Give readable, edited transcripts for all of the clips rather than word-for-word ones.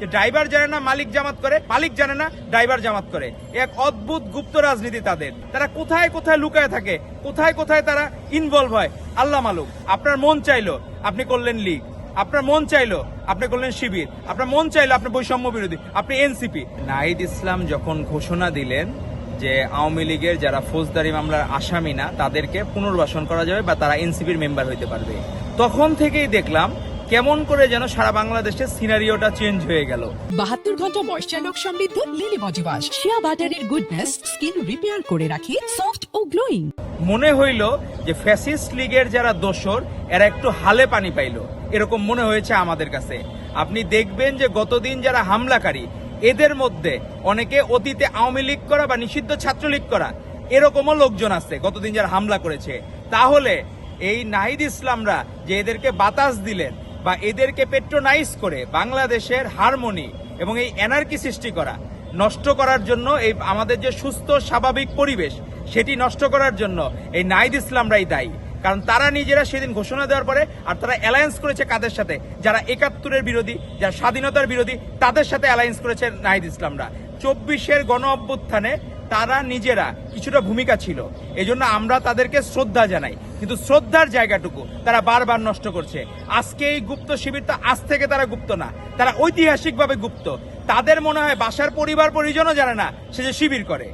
Driver জানে না মালিক জামাত করে, মালিক জানে না ড্রাইভার জামাত করে। এক অদ্ভুত গুপ্ত রাজনীতি তাদের। তারা কোথায় কোথায় লুকায় থাকে, কোথায় কোথায় তারা ইনভলভ হয় আল্লাহ মালুম। আপনার মন চাইলো আপনি করলেন লীগ, আপনার মন চাইলো আপনি করলেন শিবির, আপনার মন চাইলো আপনি বৈষম্য বিরোধী, আপনি এনসিপি। নাহিদ ইসলাম যখন ঘোষণা দিলেন যে আওয়ামী লীগের যারা ফৌজদারি মামলার আসামি না তাদেরকে পুনর্বাসন করা যাবে বা তারা এনসিপির মেম্বার হইতে পারবে, তখন থেকেই দেখলাম কেমন করে যেন সারা বাংলাদেশের সিনারিওটা চেঞ্জ হয়ে গেল। 72 ঘন্টা ময়েশ্চার লোক সমৃদ্ধ লিলি বডি ওয়াশ, শিয়া বাটারের গুডনেস স্কিন রিপেয়ার করে রাখে সফট ও গ্লোয়িং। মনে হইল যে ফ্যাসিস্ট লীগের যারা দোসর এরা একটু হালে পানি পাইলো, এরকম মনে হয়েছে আমাদের কাছে। আপনি দেখবেন যে গতদিন যারা হামলাকারী এদের মধ্যে অনেকে অতীতে আওয়ামী লীগ করা বা নিষিদ্ধ ছাত্রলীগ করা এরকমও লোকজন আছে গতদিন যারা হামলা করেছে। তাহলে এই নাহিদ ইসলামরা যে এদেরকে বাতাস দিলেন বা এদেরকে পেট্রোনাইজ করে বাংলাদেশের হারমোনি এবং এই এনার্কি সৃষ্টি করা, নষ্ট করার জন্য, এই আমাদের যে সুস্থ স্বাভাবিক পরিবেশ সেটি নষ্ট করার জন্য এই নাহিদ ইসলামরাই দায়ী। কারণ তারা নিজেরা সেদিন ঘোষণা দেওয়ার পরে আর তারা অ্যালায়েন্স করেছে কাদের সাথে? যারা ৭১-এর বিরোধী, যারা স্বাধীনতার বিরোধী, তাদের সাথে অ্যালায়েন্স করেছে নাহিদ ইসলামরা। ২৪-এর গণ অভ্যুত্থানে তারা নিজেরা কিছুটা ভূমিকা ছিল, এজন্য আমরা তাদেরকে শ্রদ্ধা জানাই, কিন্তু শ্রদ্ধার জায়গাটুকু তারা বারবার নষ্ট করছে। আজকে এই গুপ্ত শিবিরটা আজ থেকে তারা গুপ্ত না, তারা ঐতিহাসিকভাবে গুপ্ত। তাদের মনে হয় বাসার পরিবার পরিজনও জানে না সে যে শিবির করে।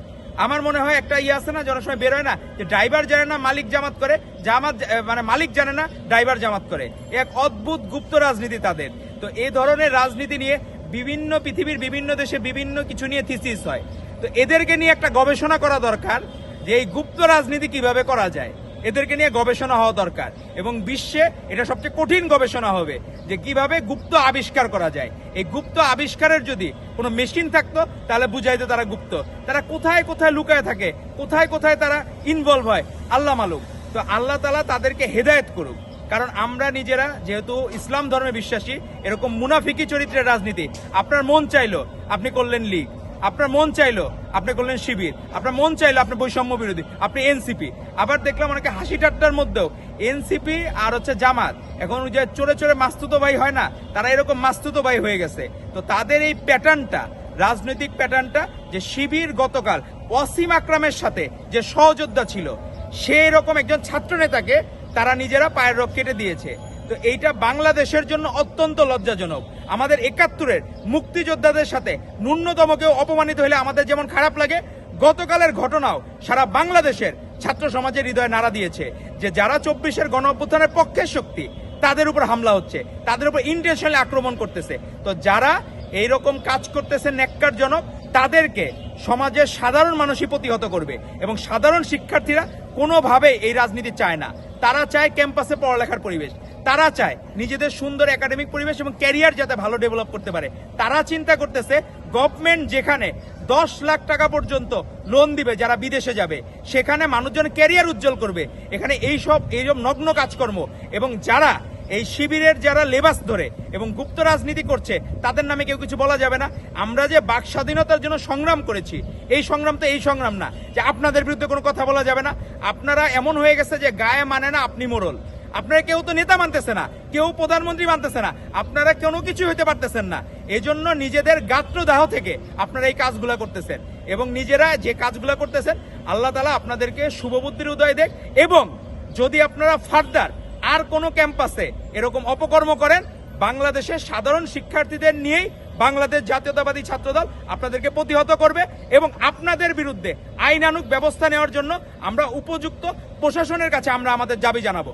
আমার মনে হয় একটা আছে না, যখন সময় বের হয় না যে ড্রাইভার জানে না মালিক জামাত করে, জামাত মানে মালিক জানে না ড্রাইভার জামাত করে। এক অদ্ভুত গুপ্ত রাজনীতি তাদের। তো এই ধরনের রাজনীতি নিয়ে বিভিন্ন পৃথিবীর বিভিন্ন দেশে বিভিন্ন কিছু নিয়ে থিসিস হয়। তো এদেরকে নিয়ে একটা গবেষণা করা দরকার যে এই গুপ্ত রাজনীতি কিভাবে করা যায়, এদেরকে নিয়ে গবেষণা হওয়া দরকার। এবং বিশ্বে এটা সবচেয়ে কঠিন গবেষণা হবে যে কিভাবে গুপ্ত আবিষ্কার করা যায়। এই গুপ্ত আবিষ্কারের যদি কোনো মেশিন থাকতো তাহলে বুঝাইতো তারা গুপ্ত। তারা কোথায় কোথায় লুকায় থাকে, কোথায় কোথায় তারা ইনভলভ হয় আল্লাহ মালুম। তো আল্লাহ তাআলা তাদেরকে হেদায়েত করুক। কারণ আমরা নিজেরা যেহেতু ইসলাম ধর্মে বিশ্বাসী, এরকম মুনাফিকি চরিত্রের রাজনীতি, আপনার মন চাইলো আপনি করলেন লীগ, আপনার মন চাইলো আপনি করলেন শিবির, আপনার মন চাইলো আপনি বৈষম্য বিরোধী, আপনি এনসিপি। আবার দেখলাম অনেকে হাসি ঠাট্টার মধ্যেও এনসিপি আর জামাত এখন যে চোরে চোরে মাস্তুতো ভাই হয় না, তারা এরকম মাস্তুতো ভাই হয়ে গেছে। তো তাদের এই প্যাটার্নটা, রাজনৈতিক প্যাটার্নটা, যে শিবির গতকাল ওয়াসিম আকরামের সাথে যে সহযোদ্ধা ছিল সেই রকম একজন ছাত্র নেতাকে তারা নিজেরা পায়ের রক কেটে দিয়েছে। তো এইটা বাংলাদেশের জন্য অত্যন্ত লজ্জাজনক। আমাদের ৭১-এর মুক্তিযোদ্ধাদের সাথে ন্যূনতম কেউ অপমানিত হলে আমাদের যেমন খারাপ লাগে, গতকালের ঘটনাও সারা বাংলাদেশের ছাত্র সমাজের হৃদয়ে নাড়া দিয়েছে যে যারা ২৪-এর গণ অভ্যুত্থানের পক্ষের শক্তি তাদের উপর হামলা হচ্ছে, তাদের উপর ইন্টেনশনালি আক্রমণ করতেছে। তো যারা এইরকম কাজ করতেছে ন্যাক্কারজনক, তাদেরকে সমাজের সাধারণ মানুষই প্রতিহত করবে। এবং সাধারণ শিক্ষার্থীরা কোনোভাবে এই রাজনীতি চায় না। তারা চায় ক্যাম্পাসে পড়ালেখার পরিবেশ, তারা চায় নিজেদের সুন্দর একাডেমিক পরিবেশ এবং ক্যারিয়ার যাতে ভালো ডেভেলপ করতে পারে। তারা চিন্তা করতেছে গভর্নমেন্ট যেখানে ১০ লাখ টাকা পর্যন্ত লোন দিবে যারা বিদেশে যাবে, সেখানে মানুষজন ক্যারিয়ার উজ্জ্বল করবে। এখানে এইসব নগ্ন কাজকর্ম এবং যারা এই শিবিরের যারা লেবাস ধরে এবং গুপ্ত রাজনীতি করছে তাদের নামে কেউ কিছু বলা যাবে না। আমরা যে বাক স্বাধীনতার জন্য সংগ্রাম করেছি, এই সংগ্রাম তো এই সংগ্রাম না যে আপনাদের বিরুদ্ধে কোনো কথা বলা যাবে না। আপনারা এমন হয়ে গেছে যে গায়ে মানে না আপনি মোড়ল। আপনারা কেউ তো নেতা মানতেছে না, কেউ প্রধানমন্ত্রী মানতেছে না, আপনারা কোনো কিছু হইতে পারতেছেন না। এজন্য নিজেদের গাত্রদাহ থেকে আপনারা এই কাজগুলো করতেছেন এবং নিজেরা যে কাজগুলো করতেছেন আল্লাহ তাআলা আপনাদেরকে শুভবুদ্ধির উদয় দেখ। এবং যদি আপনারা ফার্দার আর কোনো ক্যাম্পাসে এরকম অপকর্ম করেন, বাংলাদেশের সাধারণ শিক্ষার্থীদের নিয়েই বাংলাদেশ জাতীয়তাবাদী ছাত্রদল আপনাদেরকে প্রতিহত করবে এবং আপনাদের বিরুদ্ধে আইনানুগ ব্যবস্থা নেওয়ার জন্য আমরা উপযুক্ত প্রশাসনের কাছে আমরা আমাদের দাবি জানাবো।